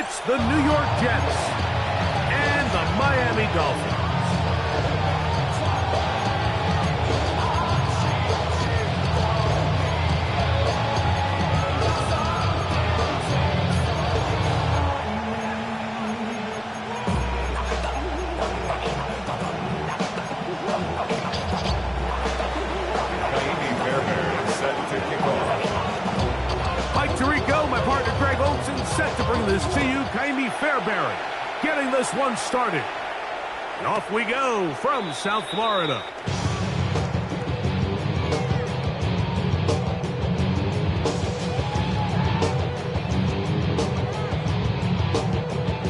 It's the New York Jets and the Miami Dolphins. Set to bring this to you, Ka'imi Fairbairn, getting this one started. And off we go from South Florida.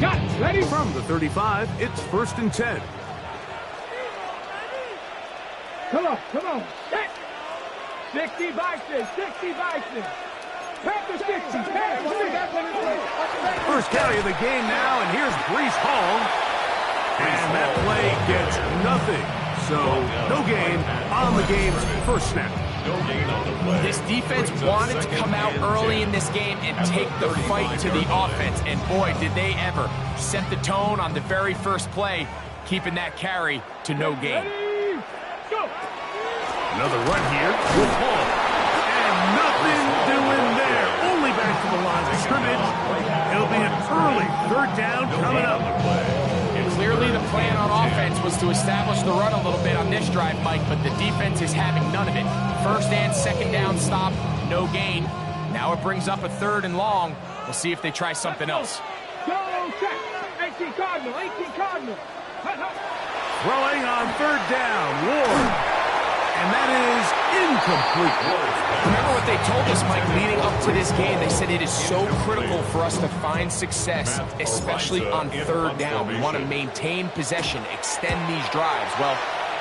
Got it. Ready? From the 35, it's 1st and 10. Come on. Set. 60 Bison, 60 Bison. First carry of the game now, and here's Breece Hall. And that play gets nothing. So, no gain on the game's first snap. No gain on the play. This defense wanted to come out early in this game and take the fight to the offense. And boy, did they ever. Set the tone on the very first play, keeping that carry to no gain. Another run here with Hall. And nothing doing there. Only back to the line of scrimmage. It'll be an early 3rd down coming up. Clearly the plan on offense was to establish the run a little bit on this drive, Mike, but the defense is having none of it. 1st and 2nd down stop, no gain. Now it brings up a 3rd and long. We'll see if they try something else. Go, check. 18 Cardinal. Throwing on 3rd down, Ward. And that is incomplete. Remember what they told us, Mike, leading up to this game? They said it is so critical for us to find success, especially on 3rd down. We want to maintain possession, extend these drives. Well,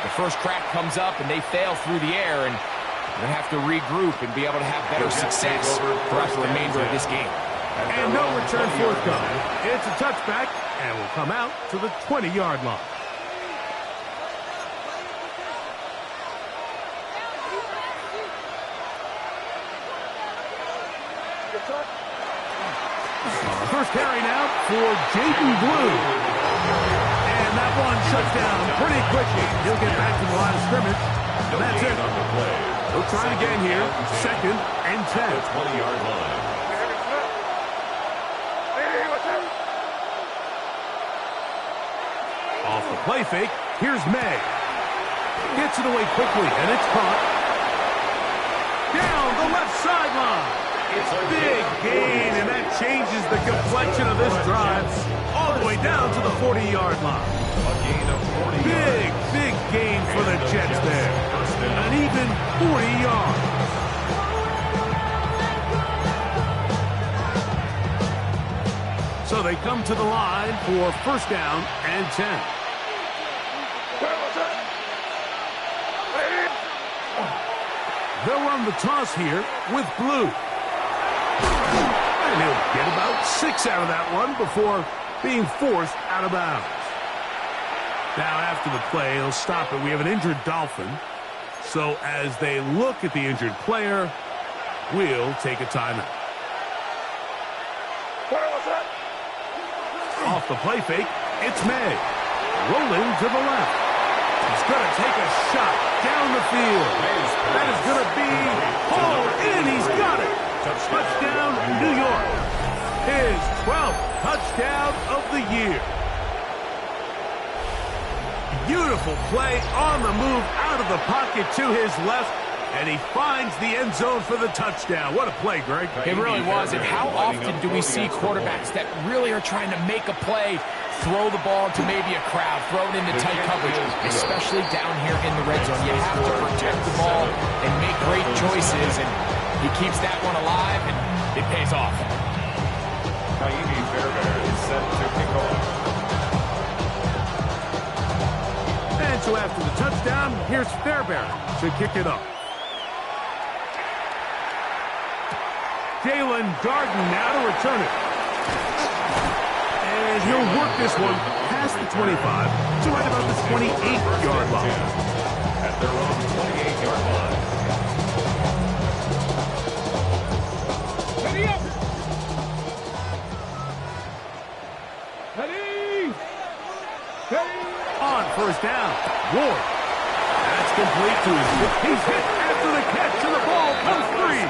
the first crack comes up and they fail through the air, and we're going to have to regroup and be able to have better success throughout the remainder of this game. And no return forthcoming. It's a touchback, and will come out to the 20-yard line. First carry now for Jaden Blue. And that one shuts down pretty quickly. He'll get back to the line of scrimmage. And that's it. We'll try it again here. 2nd and 10. 20-yard line. Off the play fake, here's May. Gets it away quickly, and it's caught. Down the left sideline. It's a big gain, and that changes the complexion of this drive all the way down to the 40-yard line. A gain of 40 Big gain for the Jets there. An even 40 yards. So they come to the line for 1st down and 10. They'll run the toss here with Blue. And he'll get about 6 out of that one before being forced out of bounds. Now after the play, he'll stop it. We have an injured Dolphin. So as they look at the injured player, we'll take a timeout. Off the play fake, it's May. Rolling to the left. He's going to take a shot down the field. That is going to be hauled in. He's got it. Touchdown, New York. His 12th touchdown of the year. Beautiful play on the move out of the pocket to his left. And he finds the end zone for the touchdown. What a play, Greg. It really was. And how often do we see quarterbacks that really are trying to make a play, throw the ball to maybe a crowd, throw it into tight coverage, especially down here in the red zone? You have to protect the ball and make great choices, and he keeps that one alive, and it pays off. Ka'imi Fairbairn is set to kick off. And so after the touchdown, here's Fairbairn to kick it off. Jalen Garden now to return it. And he'll work this one past the 25 to right about the 28-yard line. At their own 28-yard line. Ready up. Ready? Ready? On first down, Ward. That's complete to his. He's hit after the catch, and the ball comes free.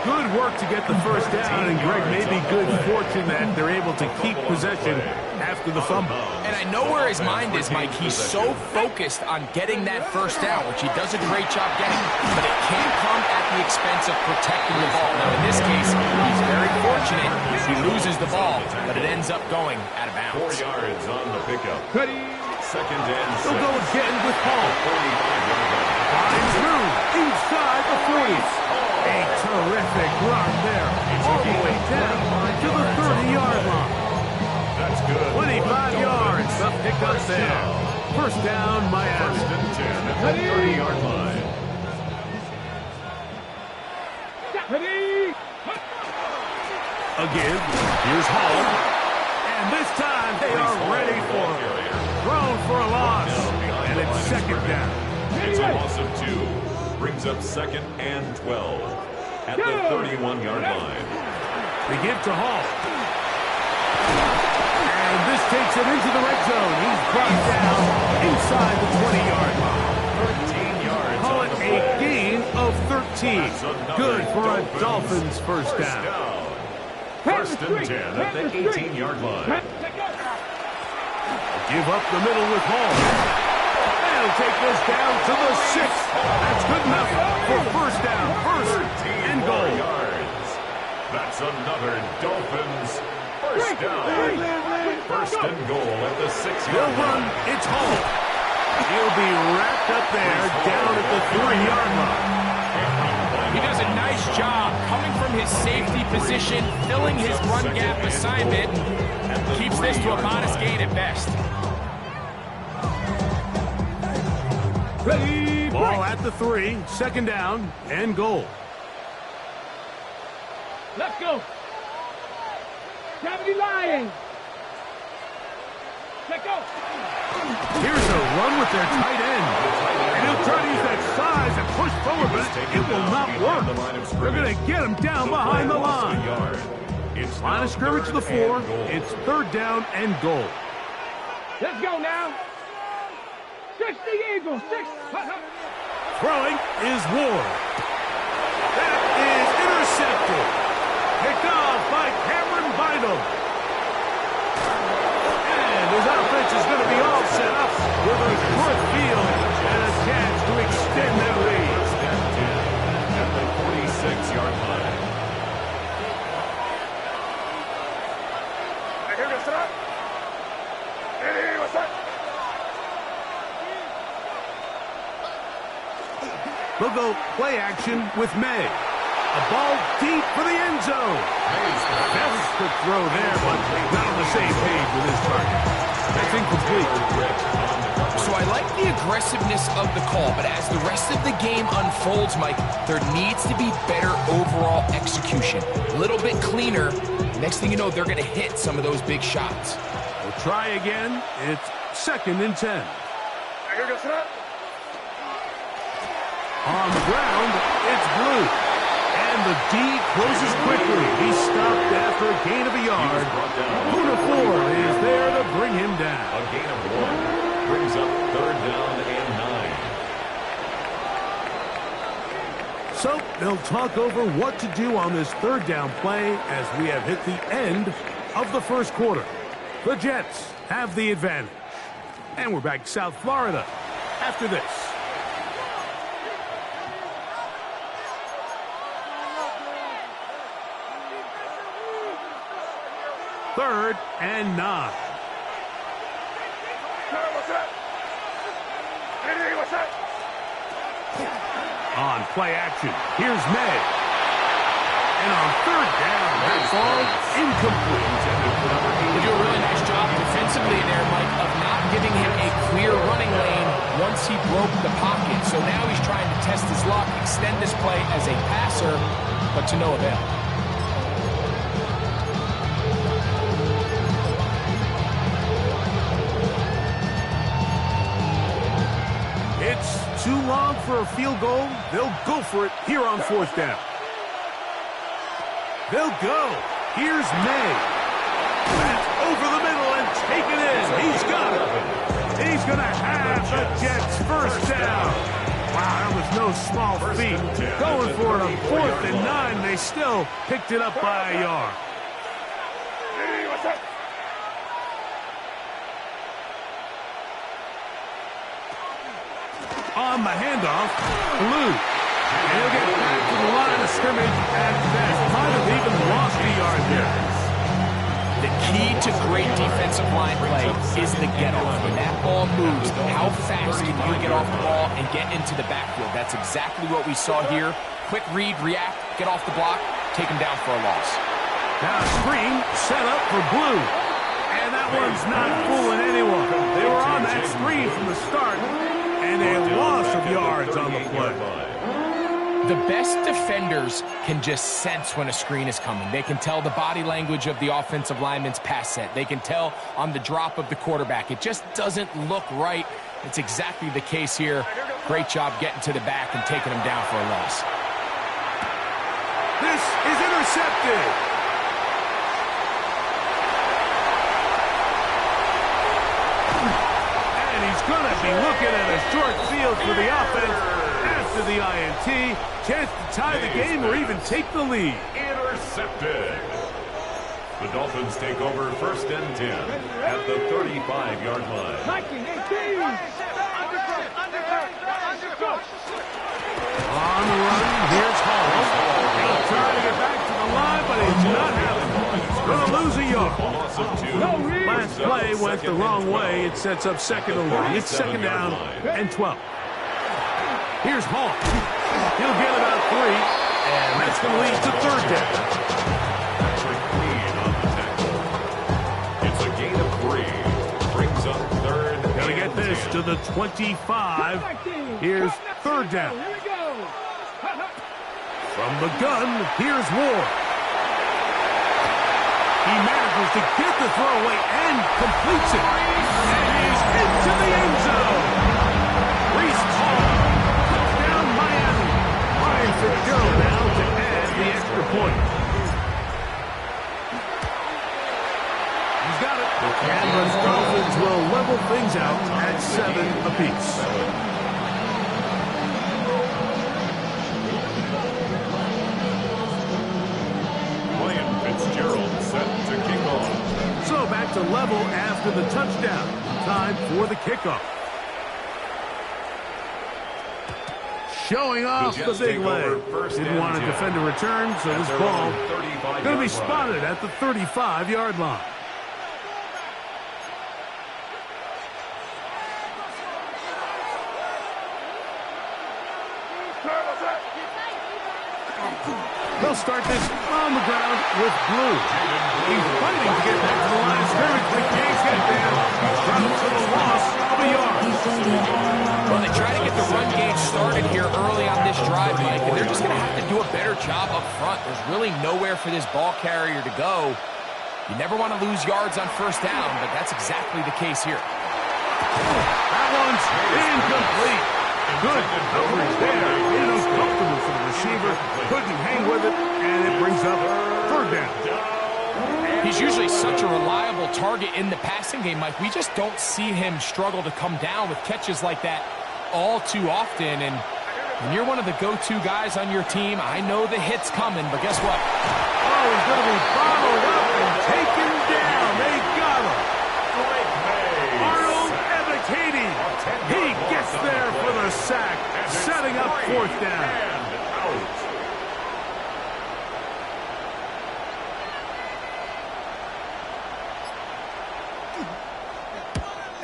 Good work to get the first down, and Greg, maybe good fortune that they're able to keep possession after the fumble. And I know where his mind is, Mike. He's so focused on getting that first down, which he does a great job getting, but it can't come at the expense of protecting the ball. Now, in this case, he's very fortunate. He loses the ball, but it ends up going out of bounds. 4 yards on the pickup. Ready? Second and 6. They'll go again with Hall. 45-yard line. Finds room inside the 40. A terrific run there, all the way down to the 30-yard line. That's good. 25 yards, the pickup there. First down, Miami. First and 10 at the 30-yard line. Ready? Again, here's Hall. And this time they are ready for him. Thrown for a loss, and it's second down. It's a loss of 2. Brings up second and 12 at the 31-yard line. They give to Hall. And this takes it into the red zone. He's brought down inside the 20-yard line. 13 yards. Call it a gain of 13. Good for a Dolphins first down. First and 10 at the 18-yard line. Give up the middle with Hall. They'll take this down to the 6. That's good enough for first down. First and goal. Yards. That's another Dolphins first down. First and goal at the 6-yard They'll run. line. It's Hall. He'll be wrapped up there down at the 3-yard line. He does a nice job coming from his safety position, filling his run gap assignment, keeps this to a modest gain at best. Ready? Ball at the 3, second down and goal. Let's go. Gravity Lions. Let's go. Here's a run with their tight end. And he'll try to use that size and push forward, but it will not work. They're going to get him down behind the line. Line of scrimmage to the 4. It's third down and goal. Let's go now. 60 Eagles. 6. Throwing is Ward. That is intercepted. Picked off by Cameron Bynum. And his offense is going to be all set up with a short field and a chance to extend that lead. At the 46-yard line. They'll go play action with May. A ball deep for the end zone. That was a quick throw there, but not on the same page with his target. That's incomplete. So I like the aggressiveness of the call, but as the rest of the game unfolds, Mike, there needs to be better overall execution. A little bit cleaner. Next thing you know, they're going to hit some of those big shots. We'll try again. It's second and 10. On the ground, it's Blue. And the D closes quickly. He's stopped after a gain of a yard. Puna Ford is there to bring him down. A gain of 1 brings up third down and 9. So they'll talk over what to do on this third down play as we have hit the end of the first quarter. The Jets have the advantage. And we're back to South Florida after this. Third and 9. On play action, here's May. And on third down, that ball incomplete. They do a really nice job defensively there, Mike, of not giving him a clear running lane once he broke the pocket. So now he's trying to test his luck, extend this play as a passer, but to no avail. It's too long for a field goal. They'll go for it here on fourth down. They'll go. Here's May. That's over the Jets first down. Wow, that was no small feat. Going for it on 4th and 9. They still picked it up by a yard. On the handoff, Blue. And he'll get back to the line of scrimmage at best. Might have even lost a yard there. The key to great defensive line play is the get-off. When that ball moves, how fast can you get off the ball and get into the backfield? That's exactly what we saw here. Quick read, react, get off the block, take him down for a loss. Now a screen set up for Blue. And that one's not fooling anyone. They were on that screen from the start, and a loss of yards on the play. The best defenders can just sense when a screen is coming. They can tell the body language of the offensive lineman's pass set. They can tell on the drop of the quarterback. It just doesn't look right. It's exactly the case here. Great job getting to the back and taking him down for a loss. This is intercepted. And he's going to be looking at a short field for the offense after the INT. Chance to tie the game or even take the lead. Intercepted. The Dolphins take over 1st and 10 at the 35-yard line. 19-18. On the run, here's Hall. He'll try to get back to the line, but he's not having it. He's going to lose a yard. Loss of 2. Last play went the wrong way. It sets up 2nd and long. It's 2nd down and 12. Here's Hall. He'll get about 3, and that's going to lead to 3rd down. Patrick Queen on the tackle. It's a gain of 3. Brings up 3rd. Got to get this to the 25. Here's 3rd down. Here we go. From the gun, here's Ward. He manages to get the throw away and completes it. And he's into the end zone. Breece Hall. Touchdown, Miami. Ryan Fitzgerald now to add the extra point. He's got it. And the Dolphins will level things out at 7 apiece. Fitzgerald set to kick off. So back to level after the touchdown. Time for the kickoff. Showing off the big leg. Didn't want to defend a return, so this ball going to be spotted at the 35-yard line. They'll start this on the ground with Blue. He's fighting to get back to the line of scrimmage, but can't get there. Drops to the loss of a yard. Well, they try to get the run game started here early on this drive, Mike, and they're just going to have to do a better job up front. There's really nowhere for this ball carrier to go. You never want to lose yards on 1st down, but that's exactly the case here. That one's incomplete. Good coverage there. It was comfortable for the receiver. Couldn't hang with it, and it brings up 3rd down. He's usually such a reliable target in the passing game, Mike. We just don't see him struggle to come down with catches like that all too often. And when you're one of the go-to guys on your team, I know the hit's coming, but guess what? Oh, he's going to be bottled up and taken down. They got him. Arnold Ebiketie. He gets there for the sack, setting up 4th down.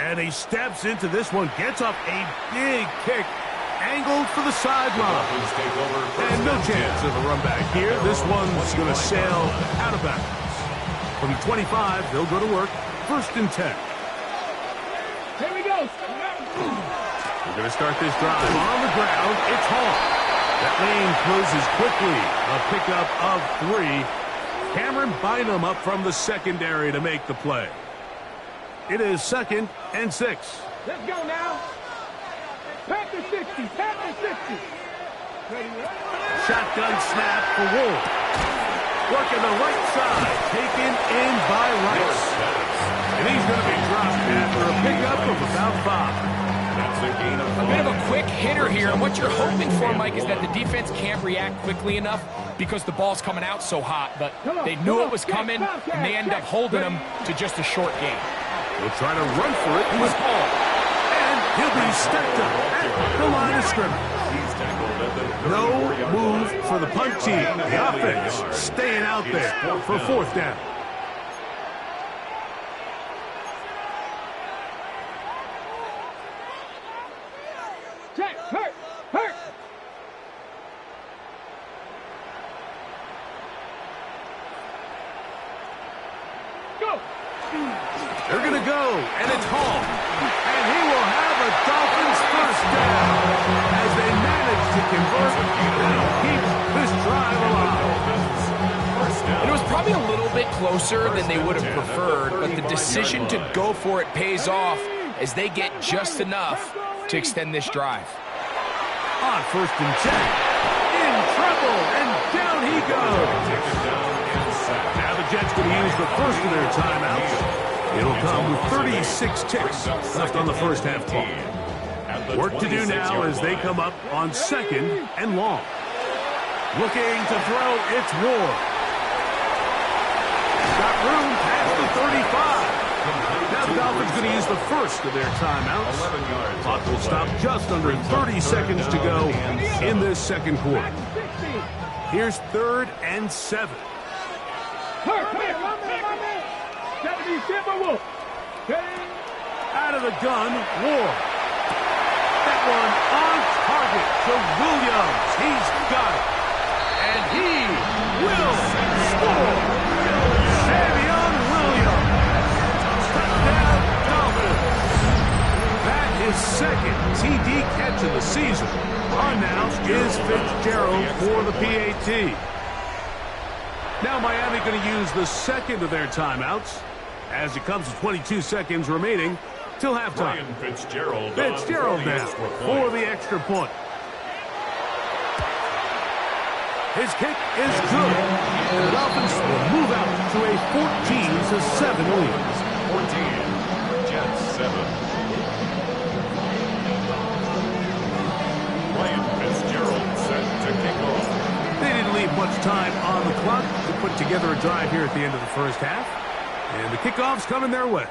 And he steps into this one, gets up a big kick, angled for the sideline. And no chance of a run back here. This one's going to sail out of bounds. From the 25, they'll go to work. 1st and 10. Here we go. We're going to start this drive on the ground. It's Hall. That lane closes quickly. A pickup of 3. Cameron Bynum up from the secondary to make the play. It is 2nd and 6. Let's go now. Panther 60. Panther 60. Shotgun snap for Wolf. Working the right side. Taken in by Rice. And he's going to be dropped after a pickup of about 5. A bit of a quick hitter here, and what you're hoping for, Mike, is that the defense can't react quickly enough because the ball's coming out so hot, but they knew it was coming, and they end up holding them to just a short gain. He'll try to run for it with Paul. And he'll be stepped up at the line of scrimmage. No move for the punt team. The offense staying out there for fourth down. Check, hurt, hurt. Go. They're going to go, and it's Hall. And he will have a Dolphins first down as they manage to convert and keep this drive alive. And it was probably a little bit closer than they would have preferred, but the decision to go for it pays off as they get just enough to extend this drive. On first and 10, in trouble, and down he goes. Now the Jets going to use the first of their timeouts. It'll come with 36 ticks left on the first half clock. Work to do now as they come up on second and long. Looking to throw, it's Ward. Got room past the 35. Now the Dolphins going to use the first of their timeouts. Clock will stop just under 30 seconds to go in this second quarter. Here's 3rd and 7. Out of the gun, Ward. That one on target to Williams. He's got it. And he will score. Savion Williams. Touchdown, Dolphins. That is second TD catch of the season. On now is Fitzgerald for the PAT. Now Miami going to use the second of their timeouts as it comes to 22 seconds remaining till halftime. Fitzgerald now for the extra point. His kick is good. And the Dolphins will move out to a 14-7 lead. 14, Jets 7. Ryan Fitzgerald set to kick off. They didn't leave much time on the clock to put together a drive here at the end of the first half. And the kickoff's coming their way.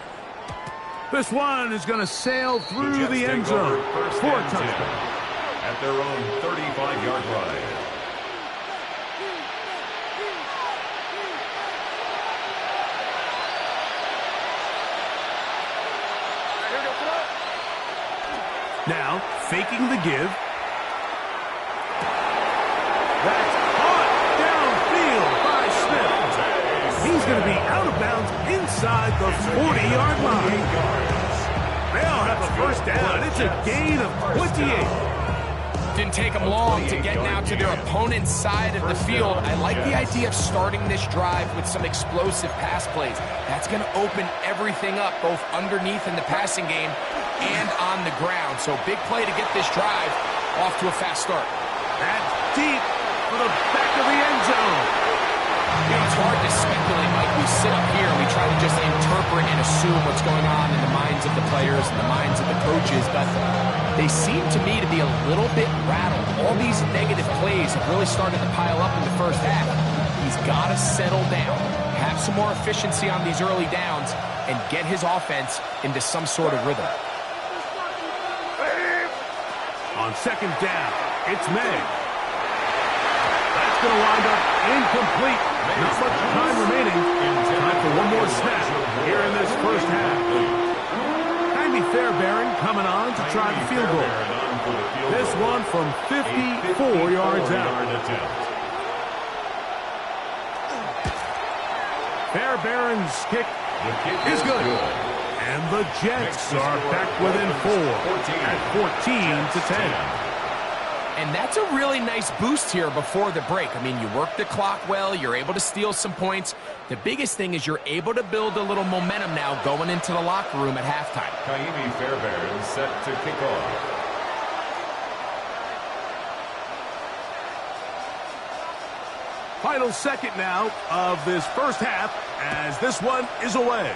This one is going to sail through the end zone for a touchdown. At their own 35-yard line. Now, faking the give. That's caught downfield by Smith. He's going to be out of bounds inside the 40-yard line. They'll have a first down. It's a gain of 28. Didn't take them long to get now to their opponent's side of the field. I like the idea of starting this drive with some explosive pass plays. That's going to open everything up, both underneath in the passing game and on the ground. So big play to get this drive off to a fast start. That's deep for the back of the end zone. You know, it's hard to speculate, Mike. We sit up here and we try to just interpret and assume what's going on in the minds of the players and the minds of the coaches, but they seem to me to be a little bit rattled. All these negative plays have really started to pile up in the first half. He's got to settle down, have some more efficiency on these early downs, and get his offense into some sort of rhythm. On second down, it's May. That's going to wind up incomplete. Not much time remaining. Time for one more snap here in this first half. Jaime Fairbairn coming on to try the field goal. This one from 54 yards out. Fairbairn's kick is good. And the Jets are back within 4 at 14-10. And that's a really nice boost here before the break. I mean, you work the clock well, you're able to steal some points. The biggest thing is you're able to build a little momentum now going into the locker room at halftime. Jaime Fairbairn set to kick off. Final second now of this first half as this one is away.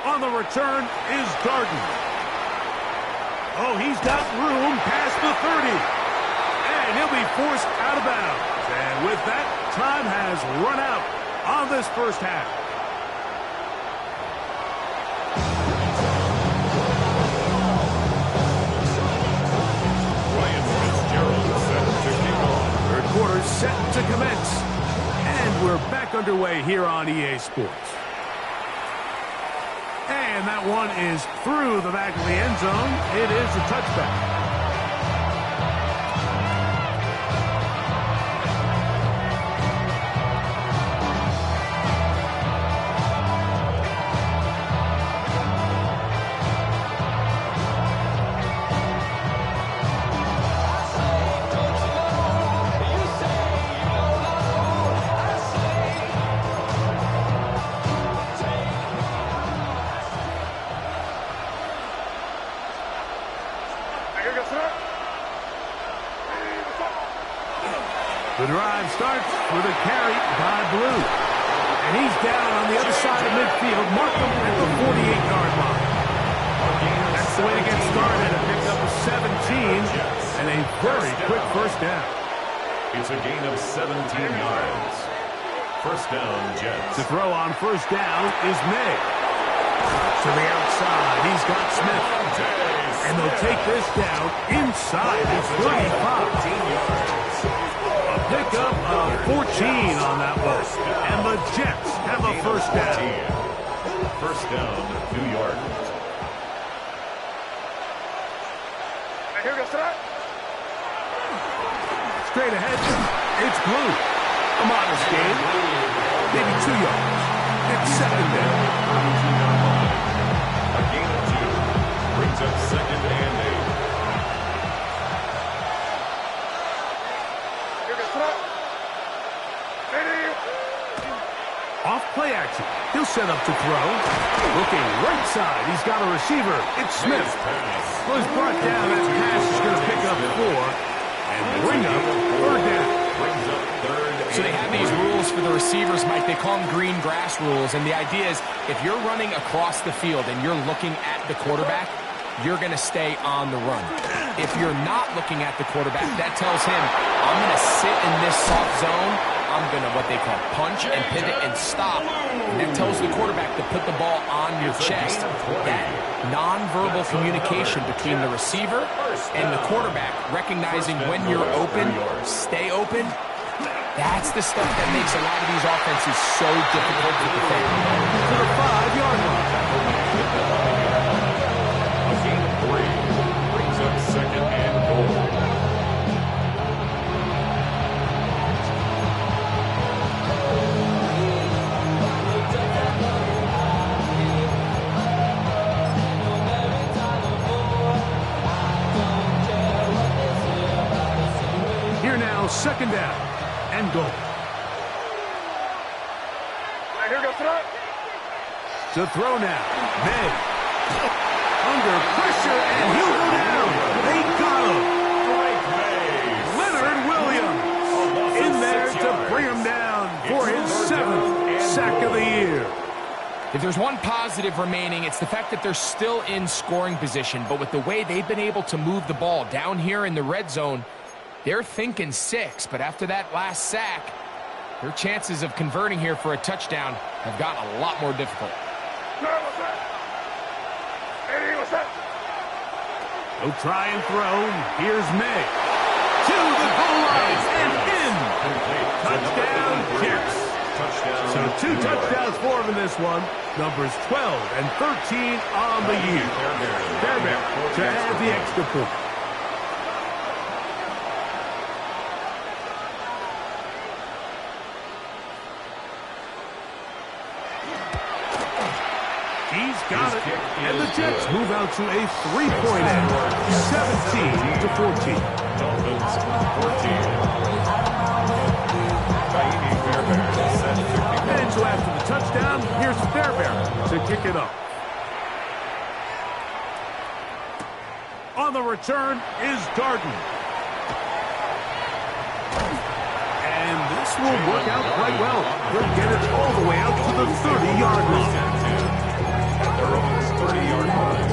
On the return is Garden. Oh, he's got room past the 30. And he'll be forced out of bounds. And with that, time has run out on this first half. Ryan Fitzgerald set to kick off. Third quarter set to commence. And we're back underway here on EA Sports. And that one is through the back of the end zone. It is a touchback. The drive starts with a carry by Blue. And he's down on the other side of midfield. Mark him at the 48-yard line. That's the way to get started. A pick up of 17 and a very quick first down. It's a gain of 17 yards. First down, Jets. To throw on first down is May. To the outside, he's got Smith. And they'll take this down inside the 35. A pickup of 14 on that one. And the Jets have a first down. First down, New York. Straight ahead, it's Blue. A modest gain. Maybe 2 yards. It's second down. A gain of 2. Brings up second and 8. Off play action. He'll set up to throw. Looking right side. He's got a receiver. It's Smith. Well, he's brought down. That pass is going to pick up 4. And bring up third down. Brings up third. So they have these rules for the receivers, Mike. They call them green grass rules. And the idea is if you're running across the field and you're looking at the quarterback, you're going to stay on the run. If you're not looking at the quarterback, that tells him, I'm going to sit in this soft zone. I'm going to, what they call, punch and pivot and stop. And that tells the quarterback to put the ball on your chest. That nonverbal communication between the receiver and the quarterback, recognizing when you're open, stay open, that's the stuff that makes a lot of these offenses so difficult to defend. To the 5-yard line. A gain of 3. Brings up second and goal. Here now, second down and goal. To throw now. May. Under pressure, and he'll go down. They got him. Leonard Williams in there to bring him down for his 7th sack of the year. If there's one positive remaining, it's the fact that they're still in scoring position. But with the way they've been able to move the ball down here in the red zone, they're thinking 6. But after that last sack, their chances of converting here for a touchdown have gotten a lot more difficult. He'll try and throw. Here's May. To the goal line and in. Touchdown, Jets. So 2 touchdowns for him in this one. Numbers 12 and 13 on the year. Fairbairn to add the extra point. He's got it, and the Jets move out to a 3-point end, 17-14. Dolphins 14. Taimi Fairbairn set to kick off. And so after the touchdown, here's Fairbairn to kick it off. On the return is Darden. And this will work out quite well. He'll get it all the way out to the 30-yard line. At their own 30-yard line.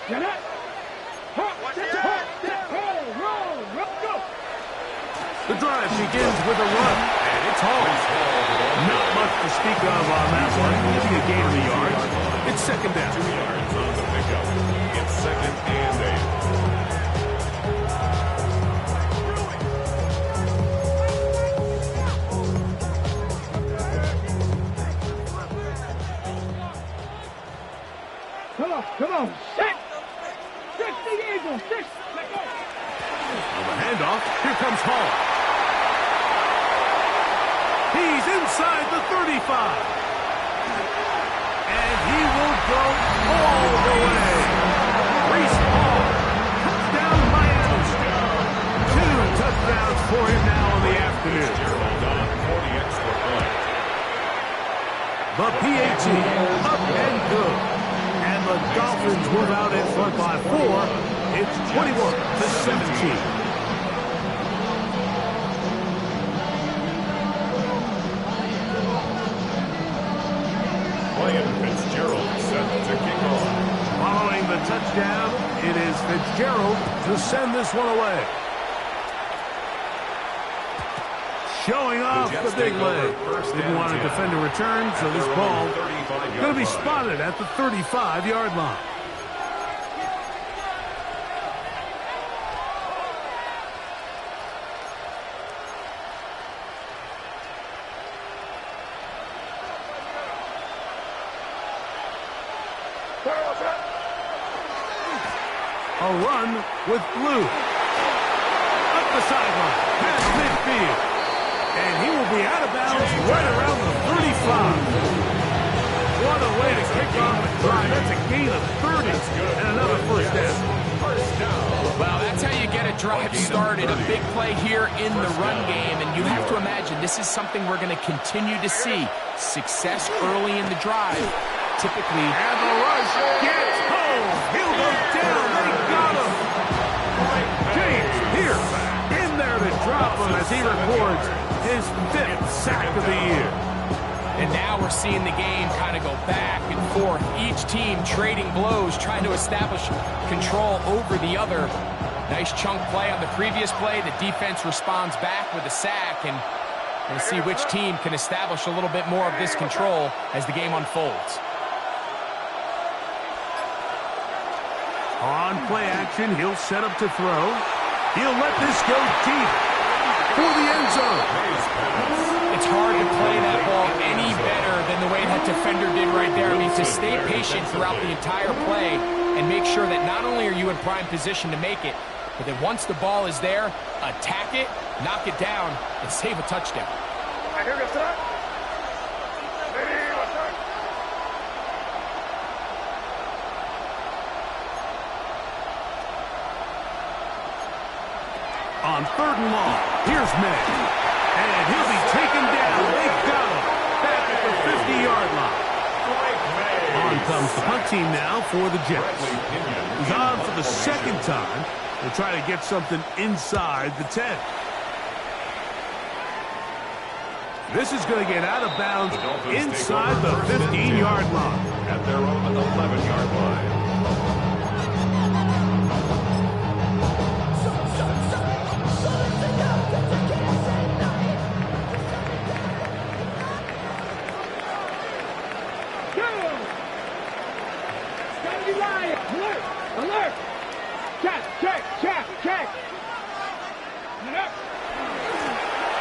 Get it. The drive begins with a run, and it's home. Not much to speak of on that one. Maybe a gain of the yards. It's second down. 2 yards on the pickup. It's second and 8. Come on. 6. 6 the Eagles. 6. Let go. On the handoff, here comes Hall. He's inside the 35. And he will go all the way. Breece Hall. Touchdown, Miami. 2 touchdowns for him now in the afternoon. Gerald on for the extra point. The PAT up and good. And the Dolphins move out in front by 4. It's 21-17. Fitzgerald set to kick off. Following the touchdown, it is Fitzgerald to send this one away. Showing off the big leg. Didn't want to defend a return, so this ball going to be spotted at the 35-yard line. A run with Blue. Up the sideline, past midfield. And he will be out of bounds right around the 35. What a way to kick off a drive. That's a gain of 30 and another first down. Well, that's how you get a drive started. A big play here in the run game. And you have to imagine this is something we're going to continue to see. Success early in the drive. Typically. And the rush gets home. He'll go down. They got him. James Pierce in there to drop him as he records his 5th sack of the year. And now we're seeing the game kind of go back and forth. Each team trading blows, trying to establish control over the other. Nice chunk play on the previous play. The defense responds back with a sack, and we'll see which team can establish a little bit more of this control as the game unfolds. On play action, he'll set up to throw. He'll let this go deep for the end zone. It's hard to play that ball any better than the way that defender did right there. I mean, to stay patient throughout the entire play and make sure that not only are you in prime position to make it, but that once the ball is there, attack it, knock it down, and save a touchdown. On 3rd and long, here's May. And he'll be taken down. They got him back at the 50-yard line. On comes the punt team now for the Jets. He's on for the 2nd time. They'll try to get something inside the 10. This is going to get out of bounds inside the 15-yard line. At their own 11-yard line. Alert! Check!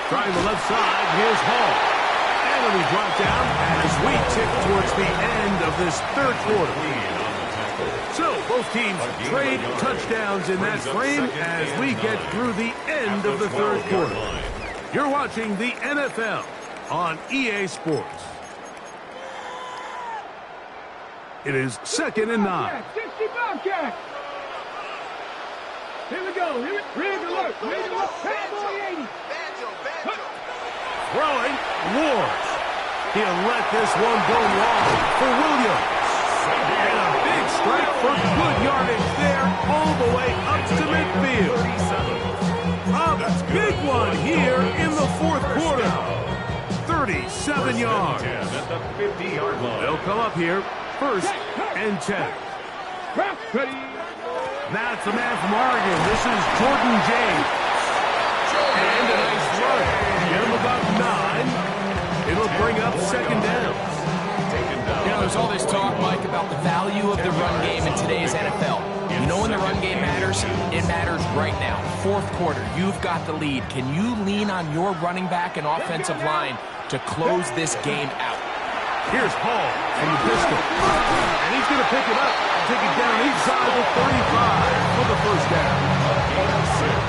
Trying the left side, here's Hall. And he'll be brought down as we tick towards the end of this 3rd quarter. So, both teams trade touchdowns in that frame as we get through the end of the 3rd quarter. You're watching the NFL on EA Sports. It is 2nd and 9. 60 Bobcats! Here we go. Rig alert. Bad boy 80. Throwing, Ward. He'll let this one go long for Williams. And a big strike for good yardage there all the way up to midfield. A big one here in the 4th quarter. 37 yards. At the 50-yard line. They'll come up here 1st and 10. Ready. That's the man from Oregon. This is Jordan James. And a nice run. Get him about 9. It'll bring up second down. You know, there's all this talk, Mike, about the value of the run game in today's NFL. You know when the run game matters? It matters right now. Fourth quarter, you've got the lead. Can you lean on your running back and offensive line to close this game out? Here's Hall from the pistol. And he's going to pick it up and take it down inside the 35 for the first down.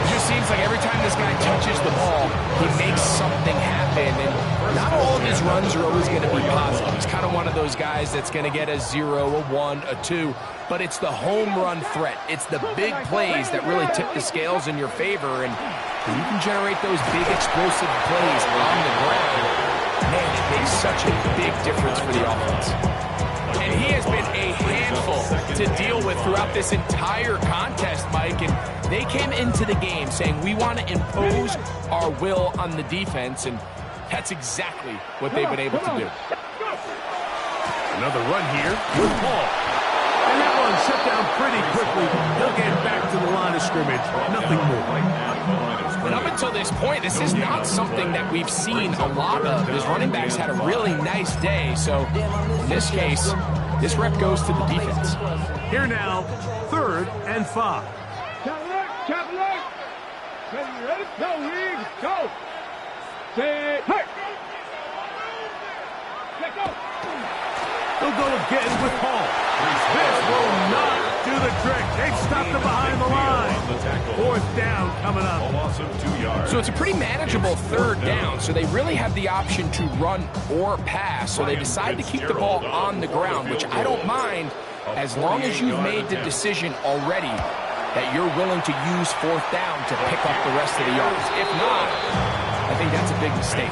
It just seems like every time this guy touches the ball, he makes something happen. And not all of his runs are always going to be positive. He's kind of one of those guys that's going to get a 0, a 1, a 2. But it's the home run threat. It's the big plays that really tip the scales in your favor. And when you can generate those big explosive plays on the ground, man, it makes such a big difference for the offense. And he has been a handful to deal with throughout this entire contest, Mike. And they came into the game saying, we want to impose our will on the defense. And that's exactly what they've been able to do. Another run here with Paul. And that one shut down pretty quickly. He'll get back to the line of scrimmage. Nothing more. But up until this point, this is not something that we've seen a lot of. His running backs had a really nice day. So in this case, this rep goes to the defense. Here now, 3rd and 5. Chop leg. Ready? Go, Reed. Go. Say, hey. Let go. They'll go again with Paul. This will not do the trick. They've stopped him behind the line. 4th down coming up. A loss of 2 yards. So it's a pretty manageable 3rd down. So they really have the option to run or pass. So they decide to keep the ball on the ground, which I don't mind as long as you've made the decision already that you're willing to use 4th down to pick up the rest of the yards. If not, I think that's a big mistake.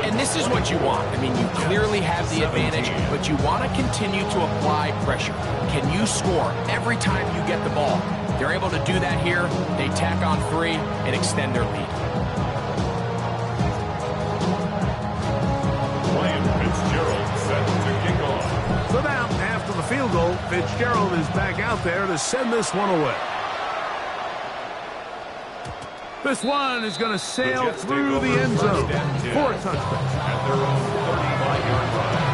And this is what you want. I mean, you clearly have the advantage, but you want to continue to apply pressure. Can you score every time you get the ball? They're able to do that here. They tack on 3 and extend their lead. Ryan Fitzgerald set to kick off. So now, after the field goal, Fitzgerald is back out there to send this one away. This one is going to sail through the end zone for a touchdown. At their own 35-yard line.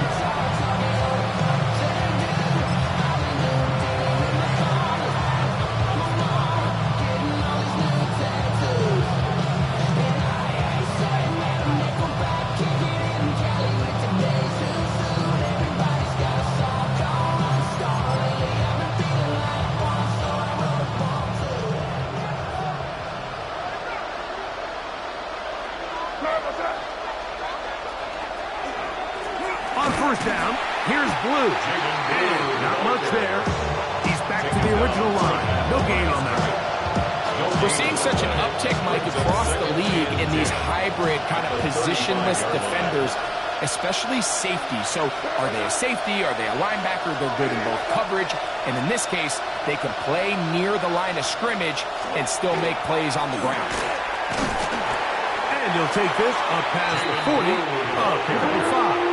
On 1st down, here's Blue. Not much there. He's back to the original line. No gain on that. We're seeing such an uptick, Mike, across the league in these hybrid kind of positionless defenders, especially safety. So are they a safety? Are they a linebacker? They're good in both coverage. And in this case, they can play near the line of scrimmage and still make plays on the ground. And he'll take this up past the 40, up here to the 5.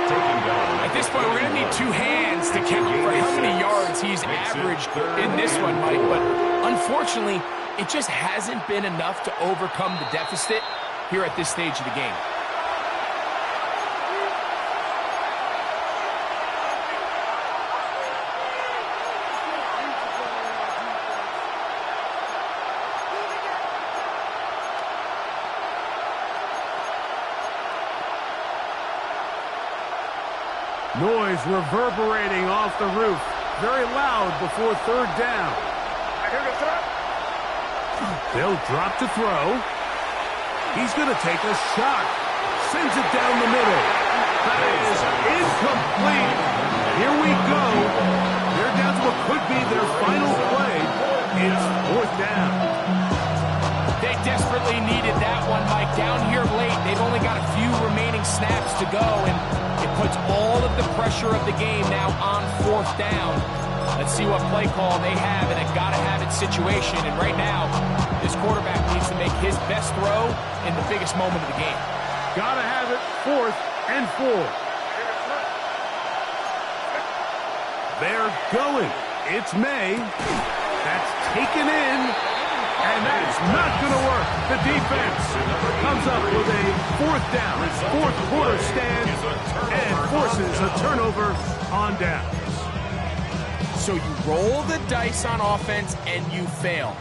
At this point, we're going to need 2 hands to count for how many yards he's averaged in this one, Mike. But unfortunately, it just hasn't been enough to overcome the deficit here at this stage of the game. Noise reverberating off the roof. Very loud before 3rd down. They'll drop to throw. He's going to take a shot. Sends it down the middle. That is incomplete. Here we go. They're down to what could be their final play. It's 4th down. They desperately needed that one, Mike. Down here late, they've only got a few remaining snaps to go, and it puts all of the pressure of the game now on 4th down. Let's see what play call they have in a gotta-have-it situation. And right now, this quarterback needs to make his best throw in the biggest moment of the game. Gotta have it, 4th and 4. They're going. It's May. That's taken in, and that's not going to work. The defense comes up with a fourth down, fourth quarter stand, and forces a turnover on downs. So you roll the dice on offense and you fail.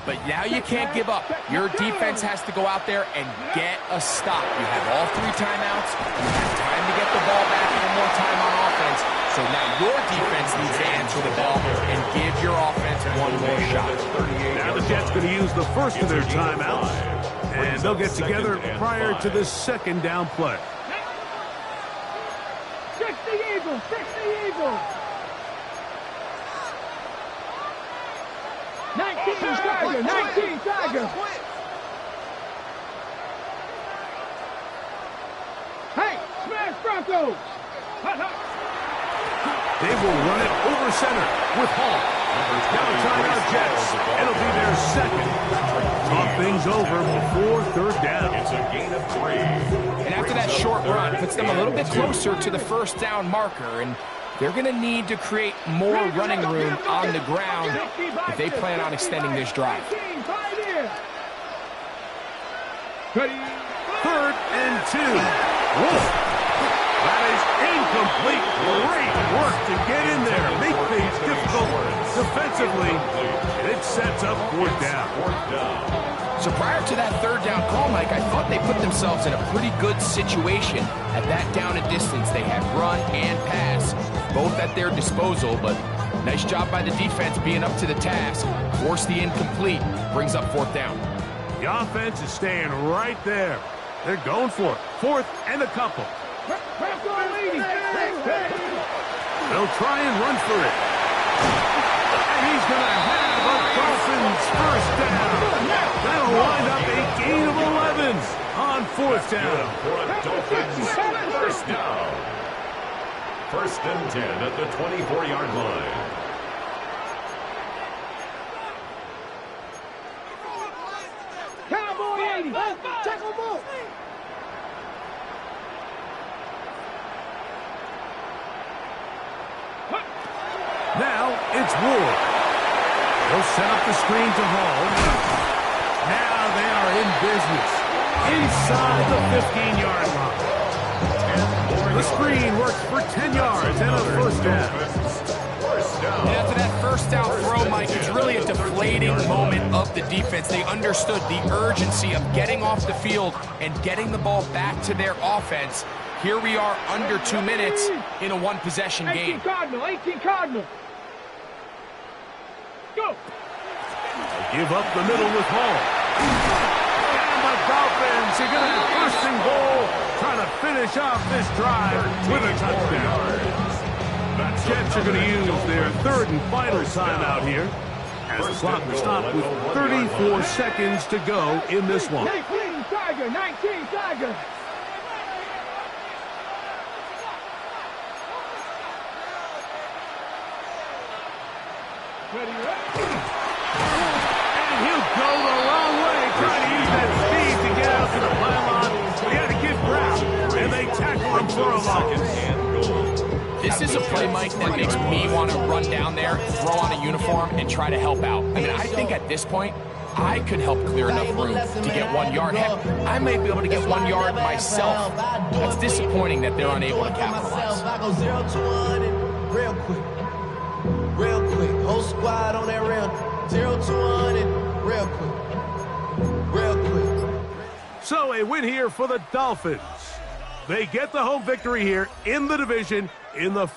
But now you can't give up. Your defense has to go out there and get a stop. You have all 3 timeouts. You have time to get the ball back one more time on offense. So now your defense needs to answer the bell and give your offense one more shot. Now the Jets going to use the first of their timeouts, and they'll get together prior to the second down play. 60 Eagles, 60 Eagles. 19 Tiger, 19 Tiger. Hey, smash Broncos. They will run it over center with Hall. Now timeout Jets. It'll be their second. Talk things over before third down. It's a gain of 3. And after that short run, puts them a little bit closer to the first down marker. And they're going to need to create more running room on the ground if they plan on extending this drive. Third and 2. Wolf. That is incomplete. Great work to get in there. Make things difficult defensively. And it sets up fourth down. So prior to that third down call, Mike, I thought they put themselves in a pretty good situation at that down and distance. They had run and pass, both at their disposal, but nice job by the defense being up to the task. Force the incomplete, brings up fourth down. The offense is staying right there. They're going for it. Fourth and a couple. They'll try and run for it. And he's going to have a Dolphins first down. That'll wind up a gain of 11 on fourth down. For a Dolphins first down. First and 10 at the 24-yard line. Cowboy 80. Tackle ball. Now it's Ward. They'll set up the screen to Hall. Now they are in business inside the 15-yard line. The screen works for 10 yards and a first down. And after that first down throw, Mike, it's really a deflating moment of the defense. They understood the urgency of getting off the field and getting the ball back to their offense. Here we are under 2 minutes in a one-possession game. 18 Cardinal, 18 Cardinal. Go. Give up the middle with Hall. And the Dolphins are going to have first and goal, trying to finish off this drive with a touchdown. Jets are going to use their third and final timeout here as the clock will stop with 34 seconds to go in this one. 19 Tiger, 19 Tiger. Ready, ready. And he'll go the wrong way, trying to use that speed to get out to the pylon. They had to get ground, and they tackle him for a loss. This is a play, Mike, that makes me want to run down there, throw on a uniform, and try to help out. I mean, I think at this point, I could help clear enough room to get 1 yard. Heck, I may be able to get 1 yard myself. That's disappointing that they're unable to capitalize. I go 0 to 100 real quick. Real quick. Whole squad on that rail. 0 to 100 real quick. Real quick. So a win here for the Dolphins. They get the home victory here in the division in the